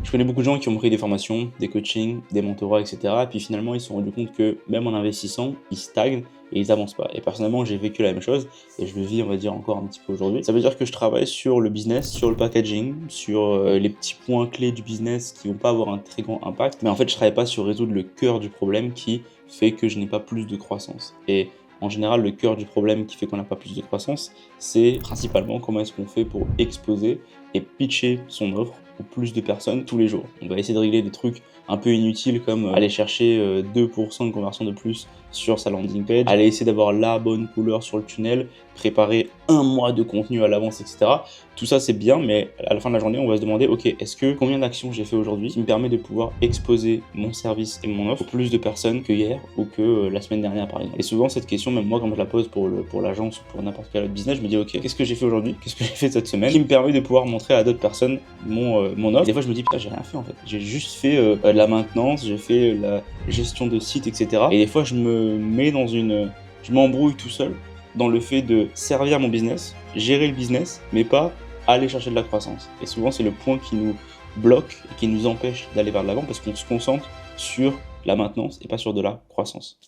Je connais beaucoup de gens qui ont pris des formations, des coachings, des mentorats, etc. Et puis finalement, ils se sont rendus compte que même en investissant, ils stagnent et ils avancent pas. Et personnellement, j'ai vécu la même chose et je le vis, on va dire, encore un petit peu aujourd'hui. Ça veut dire que je travaille sur le business, sur le packaging, sur les petits points clés du business qui vont pas avoir un très grand impact. Mais en fait, je travaille pas sur résoudre le cœur du problème qui fait que je n'ai pas plus de croissance. Et en général, le cœur du problème qui fait qu'on n'a pas plus de croissance, c'est principalement comment est-ce qu'on fait pour exposer et pitcher son offre au plus de personnes tous les jours. On va essayer de régler des trucs un peu inutiles comme aller chercher 2% de conversion de plus sur sa landing page, aller essayer d'avoir la bonne couleur sur le tunnel, préparer un mois de contenu à l'avance, etc. Tout ça c'est bien, mais à la fin de la journée, on va se demander, ok, est-ce que combien d'actions j'ai fait aujourd'hui qui me permet de pouvoir exposer mon service et mon offre au plus de personnes que hier ou que la semaine dernière par exemple. Et souvent cette question, même moi quand je la pose pour l'agence ou pour n'importe quel autre business, je me dis ok, qu'est-ce que j'ai fait aujourd'hui, qu'est-ce que j'ai fait cette semaine qui me permet de pouvoir montrer à d'autres personnes mon offre. Et des fois je me dis putain, j'ai rien fait en fait, j'ai juste fait de la maintenance, j'ai fait la gestion de site, etc. Et des fois je me mets dans je m'embrouille tout seul dans le fait de servir mon business, gérer le business, mais pas aller chercher de la croissance. Et souvent, c'est le point qui nous bloque et qui nous empêche d'aller vers l'avant parce qu'on se concentre sur la maintenance et pas sur de la croissance.